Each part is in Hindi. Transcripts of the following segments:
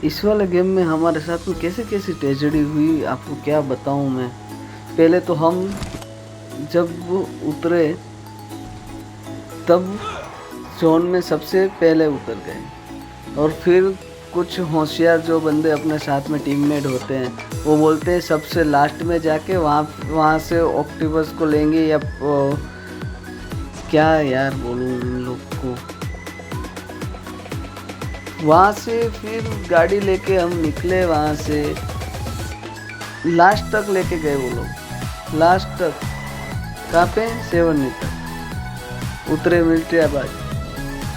इस वाले गेम में हमारे साथ में कैसे कैसी ट्रेजेडी हुई आपको क्या बताऊं मैं। पहले तो हम जब उतरे तब जोन में सबसे पहले उतर गए, और फिर कुछ होशियार जो बंदे अपने साथ में टीममेट होते हैं वो बोलते हैं सबसे लास्ट में जाके वहाँ से ऑक्टोपस को लेंगे, या क्या यार बोलूँ उन लोग को। वहाँ से फिर गाड़ी लेके हम निकले, वहाँ से लास्ट तक लेके गए वो लोग, लास्ट तक। कहाँ पे? 7 तक उतरे मिलिट्री आबाद,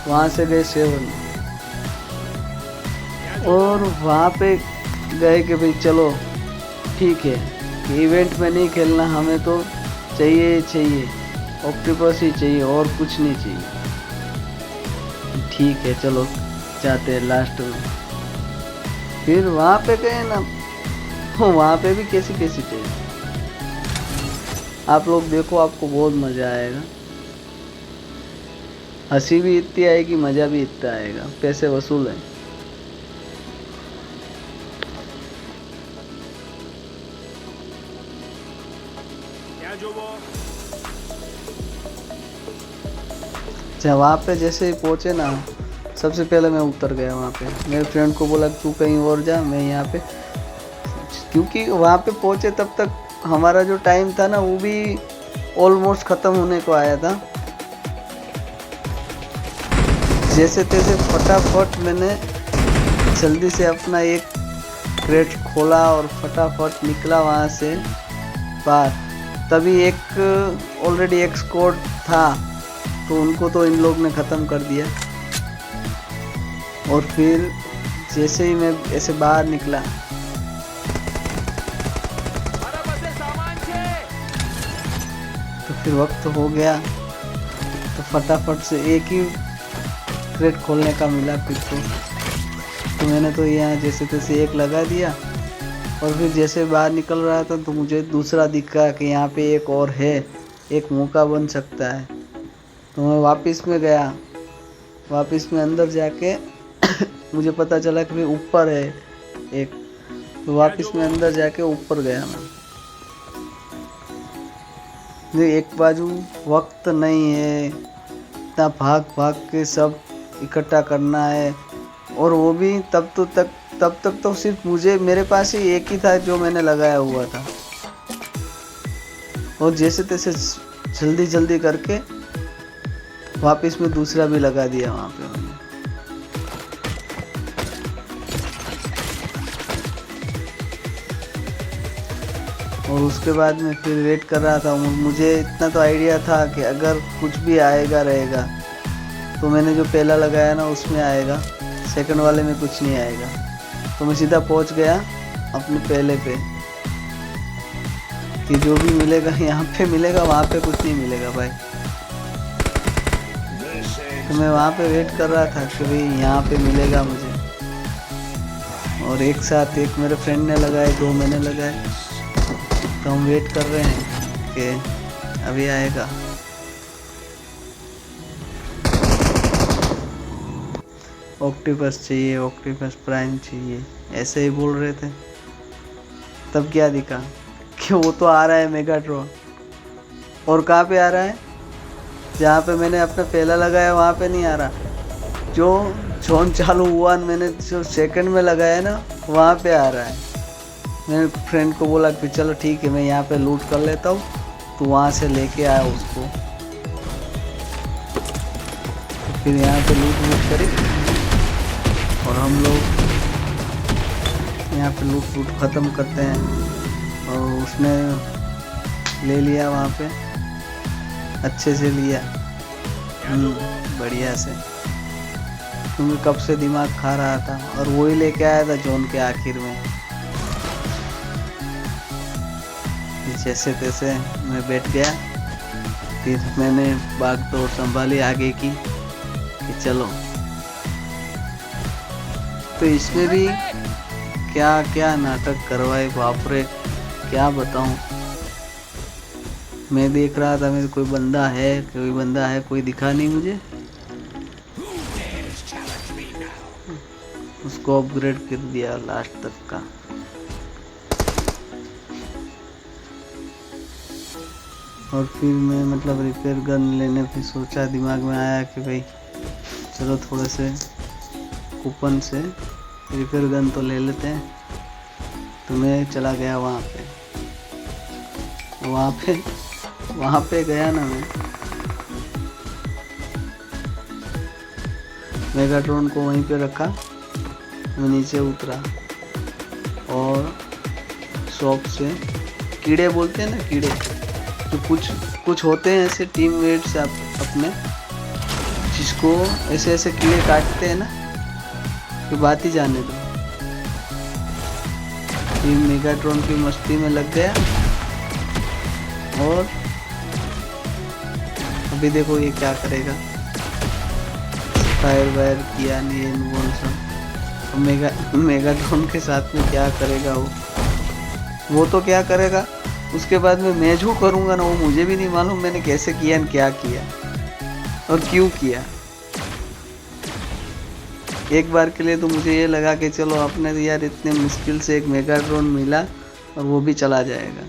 वहाँ से गए 7, और वहाँ पे गए कि भाई चलो ठीक है, इवेंट में नहीं खेलना, हमें तो चाहिए ऑक्टोपस ही चाहिए और कुछ नहीं चाहिए। ठीक है चलो जाते हैं लास्ट में। फिर वहाँ पे गए ना, वहाँ पे भी कैसी चाहिए। आप लोग देखो, आपको बहुत मज़ा आएगा, हंसी भी इतनी आएगी, मज़ा भी इतना आएगा, पैसे वसूल है। अच्छा, वहाँ पे जैसे ही पहुँचे ना, सबसे पहले मैं उतर गया वहाँ पे। मेरे फ्रेंड को बोला तू कहीं और जा, मैं यहाँ पे, क्योंकि वहाँ पे पहुँचे तब तक हमारा जो टाइम था ना वो भी ऑलमोस्ट ख़त्म होने को आया था। जैसे तैसे फटाफट मैंने जल्दी से अपना एक क्रेट खोला और फटाफट निकला वहाँ से बाहर। तभी एक ऑलरेडी एक स्क्वाड था, तो उनको तो इन लोग ने ख़त्म कर दिया। और फिर जैसे ही मैं ऐसे बाहर निकला, तो फिर वक्त हो गया, तो फटाफट से एक ही क्रेट खोलने का मिला फिर तो मैंने तो यहाँ जैसे तैसे एक लगा दिया। और फिर जैसे बाहर निकल रहा था तो मुझे दूसरा दिखा कि यहाँ पे एक और है, एक मौका बन सकता है। तो मैं वापस में गया, वापस में अंदर जाके मुझे पता चला कि भाई ऊपर है एक, तो वापस में अंदर जाके ऊपर गया मैं। एक बाजू वक्त नहीं है, इतना भाग के सब इकट्ठा करना है, और वो भी तब तक तो सिर्फ मेरे पास ही एक ही था जो मैंने लगाया हुआ था। और जैसे तैसे जल्दी करके वापस में दूसरा भी लगा दिया वहाँ पे मैंने। और उसके बाद में फिर वेट कर रहा था। मुझे इतना तो आइडिया था कि अगर कुछ भी आएगा रहेगा तो मैंने जो पहला लगाया ना उसमें आएगा, सेकंड वाले में कुछ नहीं आएगा। तो मैं सीधा पहुंच गया अपने पहले पे कि जो भी मिलेगा यहाँ पे मिलेगा, वहाँ पे कुछ नहीं मिलेगा भाई। तो मैं वहाँ पे वेट कर रहा था कि भाई यहाँ पे मिलेगा मुझे। और एक साथ एक मेरे फ्रेंड ने लगाए, 2 मैंने लगाए। तो हम वेट कर रहे हैं कि अभी आएगा। ऑक्टोपस चाहिए, ऑक्टोपस प्राइम चाहिए, ऐसे ही बोल रहे थे। तब क्या दिखा कि वो तो आ रहा है मेगाट्रॉन। और कहाँ पे आ रहा है? जहाँ पे मैंने अपना पहला लगाया वहाँ पे नहीं आ रहा। जो जोन चालू हुआ मैंने जो सेकंड में लगाया ना वहाँ पे आ रहा है। मैंने फ्रेंड को बोला कि चलो ठीक है मैं यहाँ पे लूट कर लेता हूँ, तो वहाँ से लेके आया उसको। तो फिर यहाँ पे लूट करी और हम लोग यहाँ पे लूट ख़त्म करते हैं। और उसने ले लिया वहाँ पे, अच्छे से लिया, बढ़िया से, क्योंकि कब से दिमाग खा रहा था। और वही लेके आया था जोन के आखिर में। जैसे तैसे मैं बैठ गया, फिर मैंने भागदौड़ संभाली आगे की कि चलो। तो इसमें भी क्या क्या नाटक करवाए, बाप रे क्या बताऊं। मैं देख रहा था मेरे कोई बंदा है, कोई दिखा नहीं मुझे। उसको अपग्रेड कर दिया लास्ट तक का। और फिर मैं मतलब रिपेयर गन लेने फिर सोचा, दिमाग में आया कि भाई चलो थोड़े से कूपन से रिपेयर गन तो ले लेते हैं। तो मैं चला गया वहाँ पे गया ना मैं, मेगाट्रॉन को वहीं पे रखा, मैं नीचे उतरा और शॉप से कीड़े बोलते हैं ना, कीड़े जो कुछ होते हैं ऐसे टीममेट्स अपने, जिसको ऐसे ऐसे कीड़े काटते हैं ना, कि बात ही जाने दो। फिर मेगाट्रॉन की मस्ती में लग गया और अभी देखो ये क्या करेगा। फायर वायर किया नहीं सब। मेगाट्रॉन के साथ में क्या करेगा वो तो क्या करेगा, उसके बाद में मैं जो करूँगा ना वो मुझे भी नहीं मालूम मैंने कैसे किया और क्या किया और क्यों किया। एक बार के लिए तो मुझे ये लगा कि चलो अपने यार इतने मुश्किल से एक मेगाट्रॉन मिला और वो भी चला जाएगा,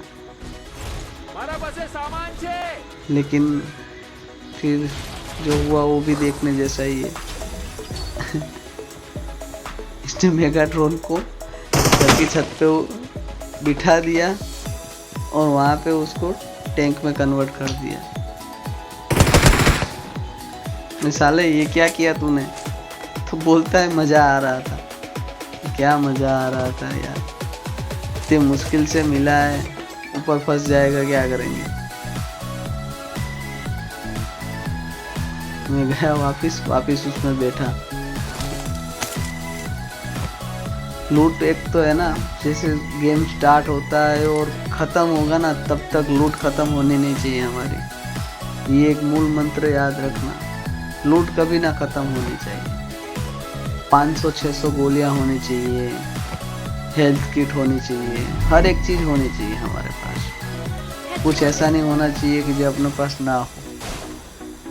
लेकिन फिर जो हुआ वो भी देखने जैसा ही है। इसने मेगाट्रॉन को घर की छत पे बिठा दिया और वहाँ पे उसको टैंक में कन्वर्ट कर दिया। साले ये क्या किया तूने? तो बोलता है मज़ा आ रहा था। क्या मज़ा आ रहा था यार, इतनी मुश्किल से मिला है, ऊपर फंस जाएगा, क्या करेंगे। मैं गया वापिस उसमें बैठा। लूट एक तो है ना, जैसे गेम स्टार्ट होता है और ख़त्म होगा ना तब तक लूट ख़त्म होनी नहीं चाहिए हमारी। ये एक मूल मंत्र याद रखना, लूट कभी ना ख़त्म होनी चाहिए। 500-600 गोलियां होनी चाहिए, हेल्थ किट होनी चाहिए, हर एक चीज़ होनी चाहिए हमारे पास। कुछ ऐसा नहीं होना चाहिए कि जो अपने पास ना हो।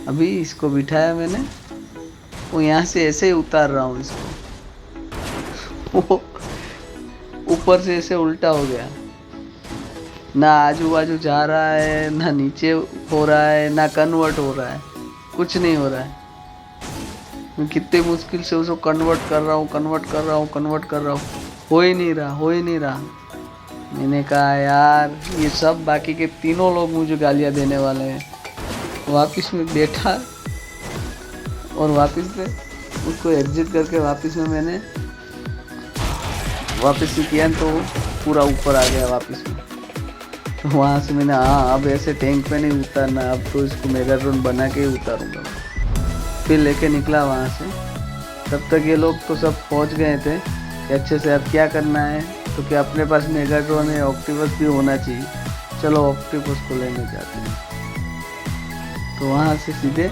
अभी इसको बिठाया मैंने, वो यहाँ से ऐसे ही उतार रहा हूँ इसको, वो ऊपर से ऐसे उल्टा हो गया, ना आजू बाजू जा रहा है, ना नीचे हो रहा है, ना कन्वर्ट हो रहा है, कुछ नहीं हो रहा है। मैं कितने मुश्किल से उसको कन्वर्ट कर रहा हूँ, हो ही नहीं रहा। मैंने कहा यार ये सब बाकी के तीनों लोग मुझे गालियाँ देने वाले हैं। वापिस में बैठा और वापिस से उसको एग्जिट करके वापिस में मैंने वापिस से किया तो पूरा ऊपर आ गया वापिस में। तो वहाँ से मैंने अब ऐसे टैंक पे नहीं उतारना, अब तो इसको मेगाट्रॉन बना के ही उतारूंगा। फिर लेके निकला वहाँ से। तब तक ये लोग तो सब पहुँच गए थे कि अच्छे से अब क्या करना है, तो क्या अपने पास मेगाट्रॉन है, ऑक्टिपस भी होना चाहिए, चलो ऑक्टिपस को लेने जाते हैं। तो वहाँ से सीधे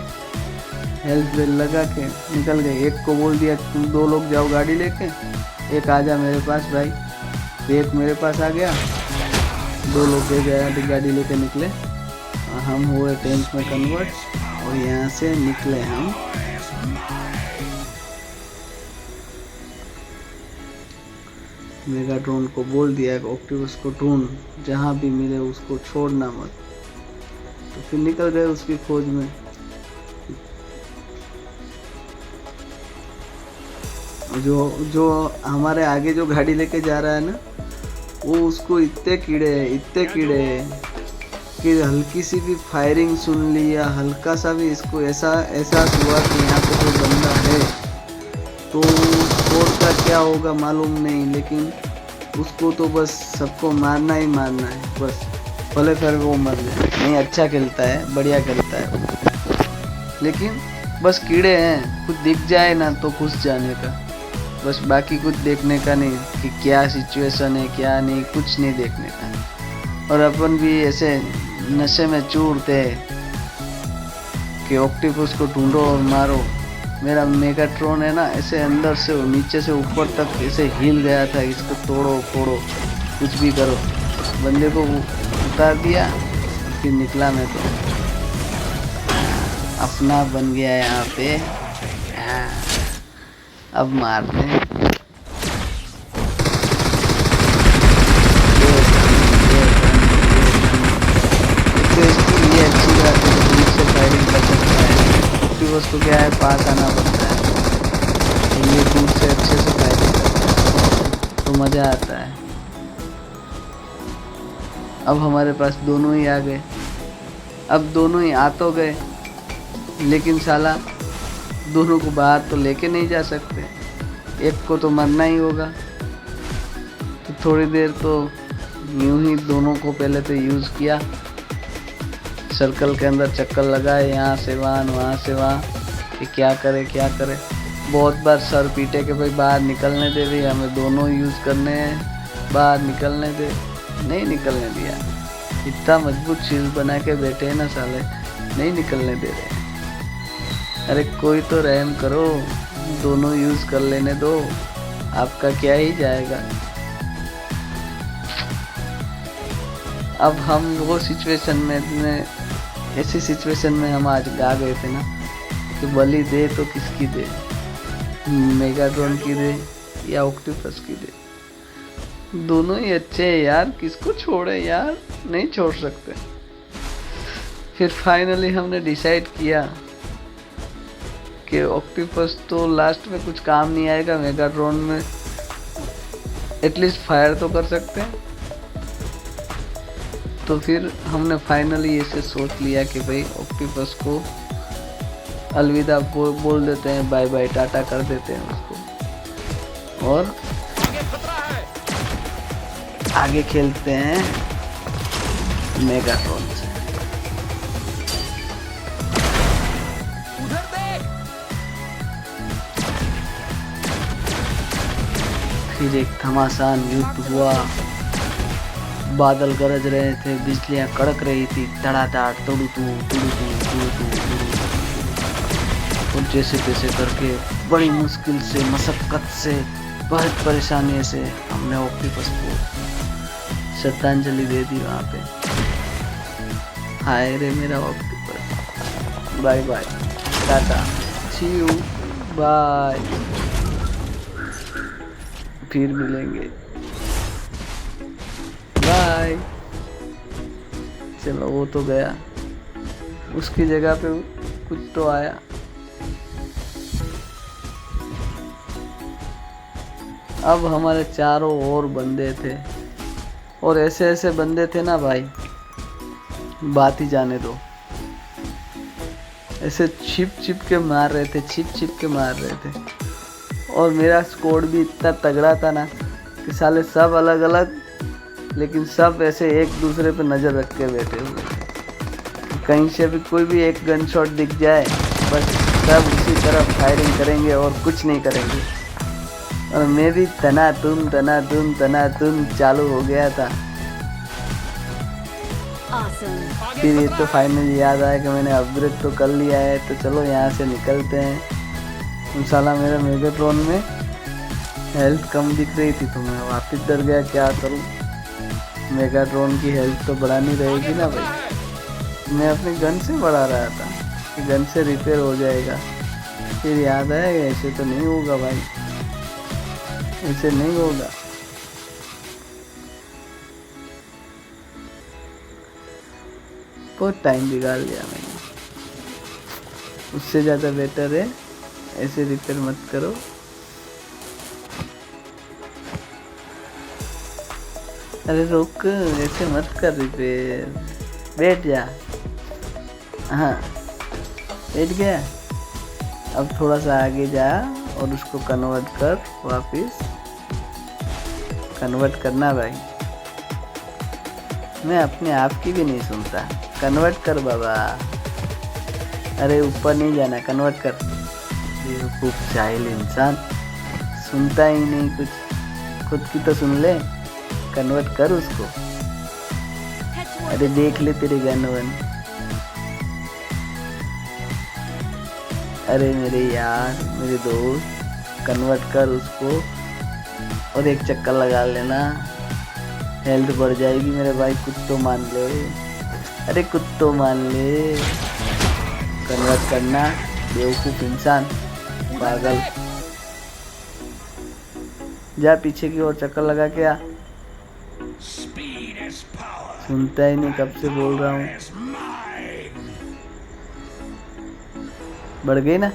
हेल्थ बेल लगा के निकल गए। एक को बोल दिया तुम 2 लोग जाओ गाड़ी लेके, एक आजा मेरे पास भाई। तो एक मेरे पास आ गया, 2 लोग दे गया, गाड़ी लेके निकले। हम हुए टैंक में कन्वर्ट और यहाँ से निकले हम। मेगाट्रॉन को बोल दिया कि ऑक्टिपस को ढूंढ, जहाँ भी मिले उसको छोड़ना मत। तो फिर निकल गए उसकी खोज में। जो हमारे आगे जो गाड़ी लेके जा रहा है ना, वो उसको इतने कीड़े हैं कि हल्की सी भी फायरिंग सुन ली या हल्का सा भी इसको ऐसा एहसास हुआ कि यहाँ पे कोई बंदा है, तो छोड़ता क्या होगा मालूम नहीं, लेकिन उसको तो बस सबको मारना ही मारना है बस, भले फिर वो मर जाए। नहीं, अच्छा खेलता है, बढ़िया खेलता है, लेकिन बस कीड़े हैं, कुछ दिख जाए ना तो घुस जाने का बस, बाकी कुछ देखने का नहीं कि क्या सिचुएशन है क्या नहीं, कुछ नहीं देखने का। और अपन भी ऐसे नशे में चूर थे कि ऑक्टिपस को ढूंढो और मारो। मेरा मेगाट्रॉन है ना, ऐसे अंदर से नीचे से ऊपर तक ऐसे हिल गया था, इसको तोड़ो फोड़ो कुछ भी करो। बंदे को उतार दिया, फिर निकला मैं तो अपना बन गया यहाँ पे। अब मारते हैं। फायरिंग कर सकता है। ऑक्टोपस को क्या है, पास आना पड़ता है, ये दूर से अच्छे से फायरिंग करता है तो मज़ा आता है। अब हमारे पास दोनों ही आ गए। अब दोनों ही आ तो गए, लेकिन साला दोनों को बाहर तो लेके नहीं जा सकते, एक को तो मरना ही होगा। तो थोड़ी देर तो यूं ही दोनों को पहले तो यूज़ किया, सर्कल के अंदर चक्कर लगाए, यहाँ से वहाँ से वहाँ, कि क्या करे क्या करे। बहुत बार सर पीटे के भाई बाहर निकलने दे, भाई हमें दोनों यूज़ करने हैं, बाहर निकलने दे, नहीं निकलने दिया। इतना मजबूत चीज़ बना के बैठे हैं ना साले, नहीं निकलने दे रहे। अरे कोई तो रहम करो, दोनों यूज़ कर लेने दो, आपका क्या ही जाएगा। अब हम वो सिचुएशन में ऐसी सिचुएशन में हम आज गा गए थे ना कि बलि दे तो किसकी दे, मेगाट्रॉन की दे या ऑक्टोपस की दे, दोनों ही अच्छे हैं यार, किसको छोड़े यार, नहीं छोड़ सकते। फिर फाइनली हमने डिसाइड किया कि ऑक्टोपस तो लास्ट में कुछ काम नहीं आएगा, मेगाट्रॉन में एटलीस्ट फायर तो कर सकते हैं। तो फिर हमने फाइनली ऐसे सोच लिया कि भाई ऑक्टोपस को अलविदा बोल देते हैं, बाय बाय टाटा कर देते हैं उसको, और आगे खेलते हैं मेगाट्रॉन से। फिर एक घमासान युद्ध हुआ, बादल गरज रहे थे, बिजलियां कड़क रही थी, धड़ाधड़ तुड़ू और जैसे तैसे करके बड़ी मुश्किल से, मशक्कत से, बहुत परेशानी से हमने ऑक्टोपस को श्रद्धांजलि दे दी वहाँ पे। हाय रे मेरा octopus, bye bye tata see you bye, फिर मिलेंगे बाय। चलो वो तो गया, उसकी जगह पे कुछ तो आया। अब हमारे चारों ओर बंदे थे, और ऐसे ऐसे बंदे थे ना भाई, बात ही जाने दो। ऐसे छिप के मार रहे थे, छिप के मार रहे थे। और मेरा स्क्वाड भी इतना तगड़ा था ना कि साले सब अलग अलग, लेकिन सब ऐसे एक दूसरे पे नज़र रख के बैठे हुए थे। कहीं से भी कोई भी एक गन शॉट दिख जाए, बस सब उसी तरफ फायरिंग करेंगे और कुछ नहीं करेंगे। और मैं भी तना तुम चालू हो गया था। फिर ये तो फाइनली याद आया कि मैंने अपग्रेड तो कर लिया है, तो चलो यहाँ से निकलते हैं। साला मेरे मेगाट्रॉन में हेल्थ कम दिख रही थी, तो मैं वापस डर गया, क्या करूँ। मेगाट्रॉन की हेल्थ तो बढ़ानी रहेगी ना भाई। मैं अपने गन से बढ़ा रहा था कि गन से रिपेयर हो जाएगा। फिर याद आया ऐसे तो नहीं होगा भाई, ऐसे नहीं होगा। बहुत टाइम बिगाड़ लिया मैंने, उससे ज़्यादा बेटर है ऐसे रिपेयर मत करो। अरे रुक, ऐसे मत कर रिपेयर, बैठ जा। हाँ बैठ गया। अब थोड़ा सा आगे जा और उसको कन्वर्ट कर, वापस कन्वर्ट करना भाई। मैं अपने आप की भी नहीं सुनता, कन्वर्ट कर बाबा। अरे ऊपर नहीं जाना, कन्वर्ट कर। बेवकूफ जाहिल इंसान, सुनता ही नहीं कुछ, खुद की तो सुन ले, कन्वर्ट कर उसको। अरे देख ले तेरे गन वन। अरे मेरे यार, मेरे दोस्त, कन्वर्ट कर उसको और एक चक्कर लगा लेना, हेल्थ बढ़ जाएगी मेरे भाई। कुछ तो मान ले, अरे कुछ तो मान ले, कन्वर्ट करना बेवकूफ इंसान, पागल। जा पीछे की ओर चक्कर लगा के आ। सुनता ही नहीं, कब से बोल रहा हूँ। बढ़ गई ना,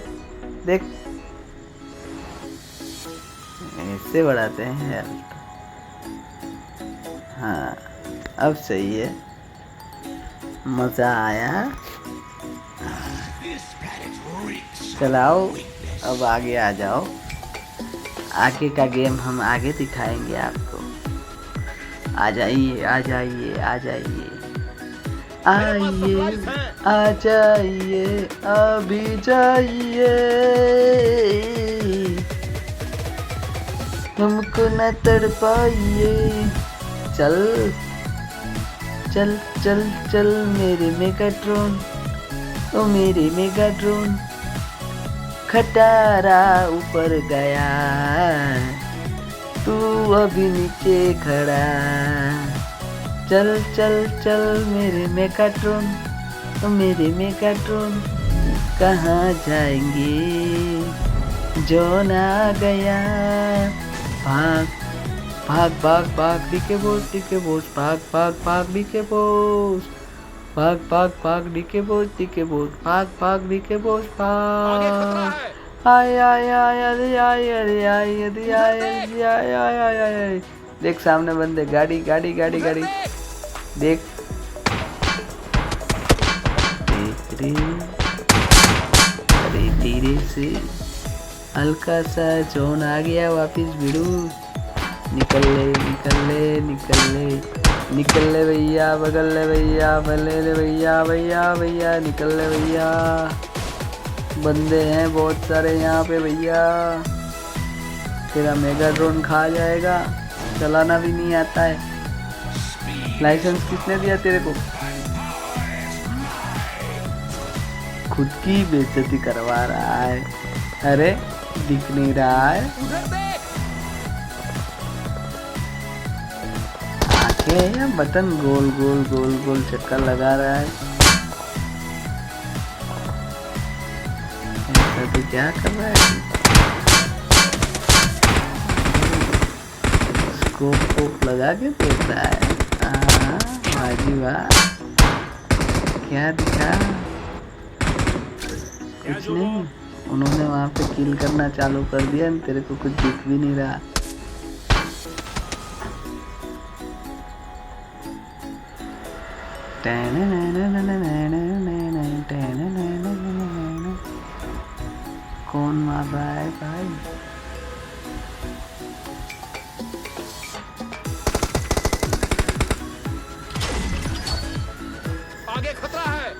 देख ऐसे बढ़ाते हैं यार। हाँ अब सही है, मजा आया। चलाओ अब आगे आ जाओ, आगे का गेम हम आगे दिखाएंगे आपको। आ जाइए आ जाइए आ जाइए, आइए आ जाइए अभी जाइए, हमको न तड़पाइए। चल चल चल चल मेरे मेगाट्रॉन, ओ मेरे मेगाट्रॉन, खटारा ऊपर गया, तू अभी नीचे खड़ा। चल चल चल मेरे मेगाट्रॉन, ओ मेरे मेगाट्रॉन, कहाँ जाएंगे जॉन आ गया। भाग भाग भाग भाग डीके बोस डीके बोस, भाग भाग भाग डीके बोस, भाग भाग भाग डीके बोस डीके बोस, भाग भाग डीके बोस भाग। आय आय आय अरे आय अरे आय अरे आय अरे आय आय आय आय। देख सामने बंदे, गाड़ी गाड़ी गाड़ी गाड़ी, देख देख रे, अरे धीरे से, हल्का सा जोन आ गया वापिस भिड़ू। निकल ले निकल ले निकल ले निकल ले भैया, बगल ले भैया, भले ले भैया भैया भैया, निकल ले भैया। बंदे हैं बहुत सारे यहाँ पे भैया, तेरा मेगाट्रॉन खा जाएगा। चलाना भी नहीं आता है, लाइसेंस किसने दिया तेरे को? खुद की बेइज्जती करवा रहा है। अरे दिख नहीं रहा है, आंखें या बटन गोल गोल गोल गोल चक्कर लगा रहा है। ऐसा तो क्या कर रहा है? स्कोप लगा के देख रहा है। वाजी वाह, क्या दिखा? कुछ नहीं, उन्होंने वहाँ पे किल करना चालू कर दिया, तेरे को कुछ दिख भी नहीं रहा। कौन मार रहा है भाई? आगे खतरा है।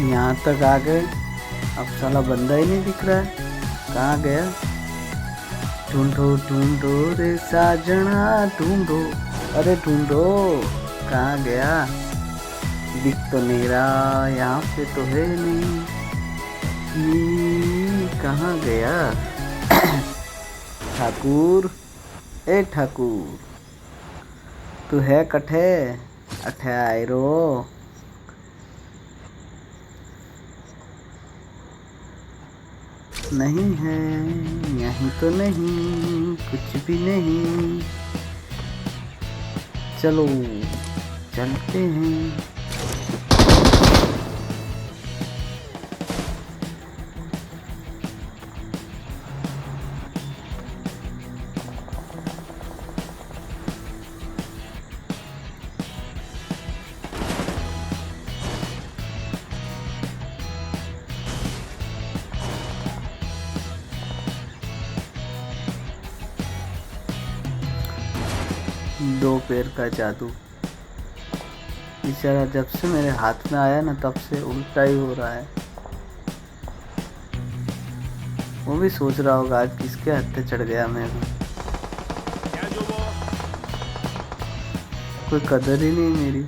यहाँ तक आ गए, अब साला बंदा ही नहीं दिख रहा है, कहाँ गया? ढूंढो ढूंढो रे साजना ढूंढो, अरे ढूंढो, कहाँ गया? दिख तो नहीं रहा, यहाँ पे तो है नहीं, कहाँ गया? ठाकुर, ए ठाकुर, तू है कठे? अठे आयरो, नहीं है, यहीं तो नहीं, कुछ भी नहीं। चलो चलते हैं। दो पैर का जादू बेचारा जब से मेरे हाथ में आया ना तब से उल्टा ही हो रहा है। वो भी सोच रहा होगा आज किसके हत्थे चढ़ गया मैं भी। कोई कदर ही नहीं मेरी।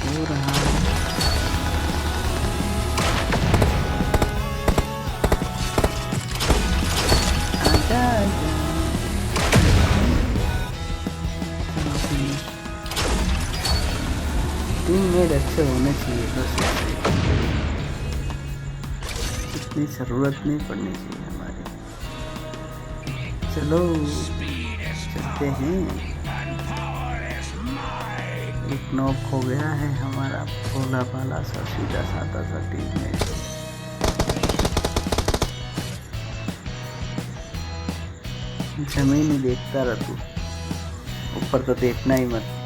हो रहा है। आजा आजा। टीममेट अच्छे होने चाहिए बस, इतनी ज़रूरत नहीं पड़नी चाहिए हमारी। चलो चलते हैं। एक नॉक हो गया है हमारा भोला भाला सा सीधा साधा सा टीममेट। जमीन ही देखता रह तू, ऊपर तो देखना ही मत।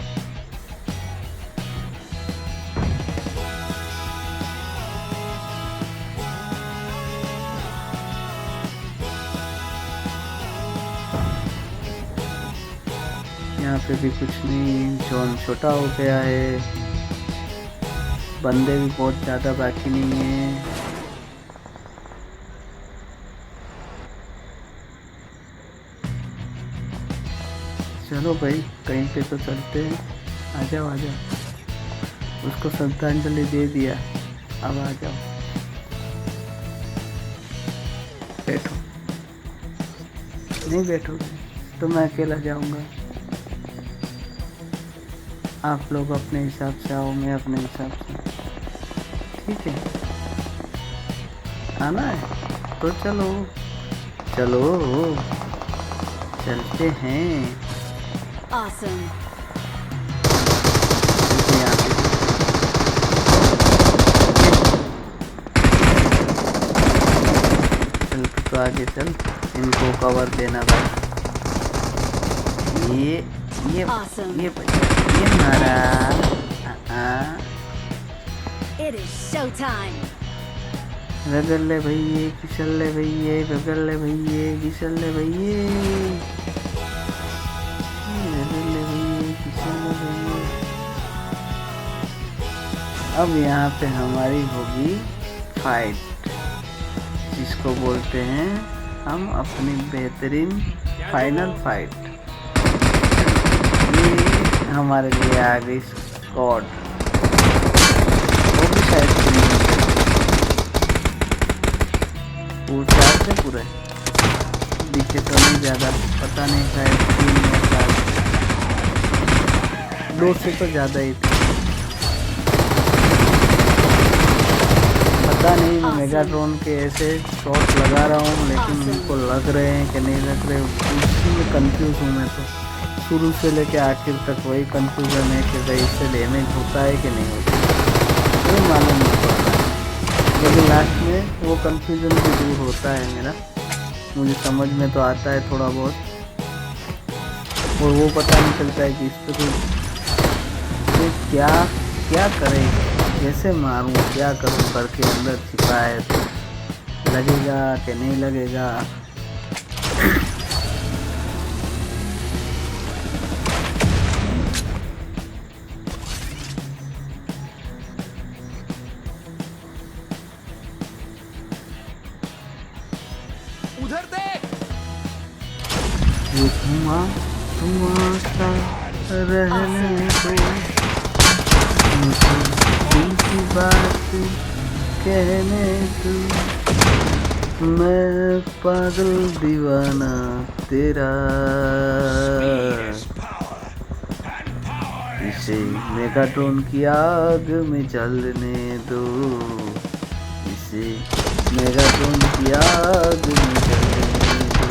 यहाँ पे भी कुछ नहीं, जोन छोटा हो गया है, बंदे भी बहुत ज़्यादा बाकी नहीं है। चलो भाई कहीं पे तो चलते हैं। आ जाओ आ जाओ, उसको श्रद्धांजलि दे दिया, अब आ जाओ बैठो। नहीं बैठोगे तो मैं अकेला जाऊंगा। आप लोग अपने हिसाब से आओ, मैं अपने हिसाब से, ठीक है? आना है तो चलो चलो चलते हैं। Awesome. यहाँ पे चल तो आगे चल, इनको कवर देना भाई। ये Awesome. ये मारा। It is showtime. रगड़ ले भैये, फिसल ले भैये, रगड़ ले भैये, फिसल ले भैये, रगड़ ले भैये, फिसल ले भैये। अब यहाँ पे हमारी होगी फाइट, जिसको बोलते हैं हम अपनी बेहतरीन फाइनल फाइट। ये हमारे लिए आ गई स्क्वाड, वो भी शायद चार से पूरे दिखे तो नहीं ज़्यादा, पता नहीं शायद 3 या 4, 2 से तो ज़्यादा ही थे। पता नहीं मैं मेगाट्रॉन के ऐसे शॉट लगा रहा हूँ लेकिन उनको लग रहे हैं कि नहीं लग रहे, उसी में कंफ्यूज हूँ मैं तो। शुरू से लेके आखिर तक वही कंफ्यूजन है कि भाई इससे डैमेज होता है कि नहीं होता, कोई मालूम नहीं पड़ता है। लेकिन लास्ट में वो कंफ्यूजन भी दूर होता है मेरा, मुझे समझ में तो आता है थोड़ा बहुत, और वो पता नहीं चलता है कि इस पर तो क्या क्या करें, कैसे मारूं, क्या करूं, करके अंदर छिपा है तो लगेगा कि नहीं लगेगा। उधर देख। ये धुआं धुआं सा रहने दो, मुझे दिल की बात कहने दो, मैं पागल दीवाना तेरा, इस इसे मेगाट्रॉन की आग में जलने दो, इसे मेगाट्रॉन की आग में जलने दो।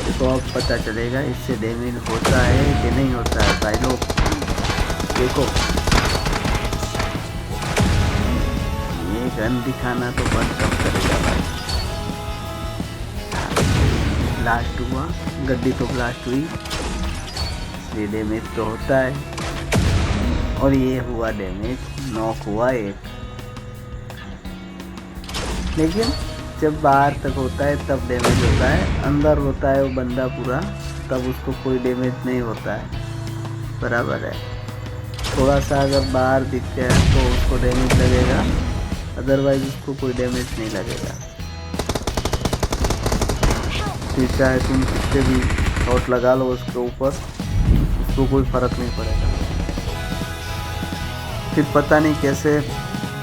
देखो अब पता चलेगा इससे डैमेज होता है कि नहीं होता है भाई लोग। देखो ये गन दिखाना तो बंद कब करेगा भाई। ब्लास्ट हुआ, गड्डी तो ब्लास्ट हुई, इसलिए डैमेज तो होता है। और ये हुआ डैमेज, नॉक हुआ एक। लेकिन जब बाहर तक होता है तब डैमेज होता है, अंदर होता है वो बंदा पूरा तब उसको कोई डैमेज नहीं होता है। बराबर है, थोड़ा सा अगर बाहर दिख गया तो उसको डैमेज लगेगा, अदरवाइज उसको कोई डैमेज नहीं लगेगा। फिर चाहे तुम कितने भी शॉट लगा लो उसके ऊपर, उसको कोई फर्क नहीं पड़ेगा। फिर पता नहीं कैसे,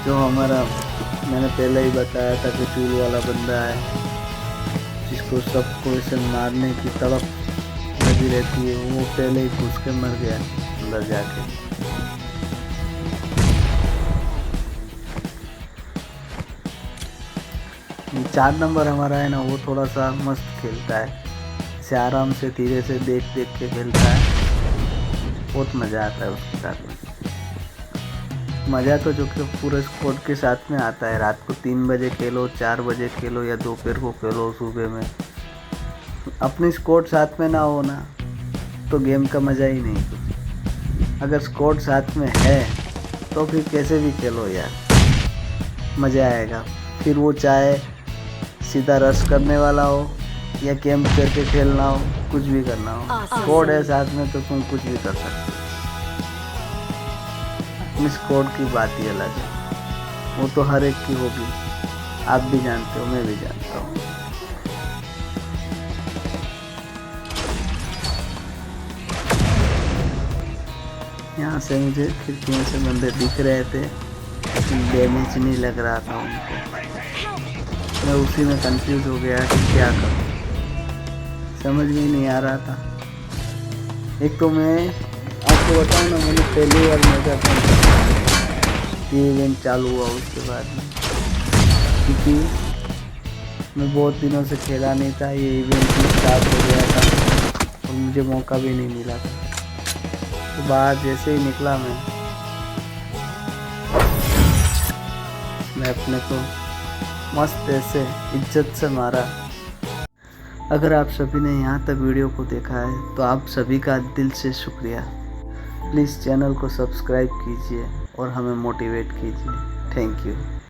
जो हमारा मैंने पहले ही बताया था कि चूल वाला बंदा है जिसको सबको इसे मारने की तड़प लगी रहती है, वो पहले ही घुस के मर गया अंदर जाके। ये 4 नंबर हमारा है ना, वो थोड़ा सा मस्त खेलता है, इसे आराम से धीरे से देख देख के खेलता है, बहुत मज़ा आता है उसके साथ में। मज़ा तो जो कि पूरे स्क्वाड के साथ में आता है। रात को 3 बजे खेलो, 4 बजे खेलो या दोपहर को खेलो, सुबह में अपनी स्क्वाड साथ में ना हो ना तो गेम का मज़ा ही नहीं कुछ। अगर स्क्वाड साथ में है तो फिर कैसे भी खेलो यार, मज़ा आएगा। फिर वो चाहे सीधा रश करने वाला हो या कैंप करके खेलना हो, कुछ भी करना हो, स्क्वाड है साथ में तो तुम कुछ भी कर सकते हो। अपनी स्क्वाड की बात ही अलग है, वो तो हर एक की होगी, आप भी जानते हो, मैं भी जानता हूँ। यहाँ से मुझे खिड़कियों से बंदे दिख रहे थे लेकिन डैमेज नहीं लग रहा था उनको। मैं उसी में कंफ्यूज हो गया कि क्या करूँ, समझ में नहीं आ रहा था। एक तो मैं आपको बताऊँ ना, मैंने पहली बार मेगाट्रॉन ये इवेंट चालू हुआ उसके बाद में, क्योंकि मैं बहुत दिनों से खेला नहीं था, ये इवेंट भी स्टार्ट हो गया था और मुझे मौका भी नहीं मिला था। तो बाहर जैसे ही निकला मैं अपने को मस्त ऐसे इज्जत से मारा। अगर आप सभी ने यहाँ तक वीडियो को देखा है तो आप सभी का दिल से शुक्रिया। प्लीज़ चैनल को सब्सक्राइब कीजिए और हमें मोटिवेट कीजिए। Thank you.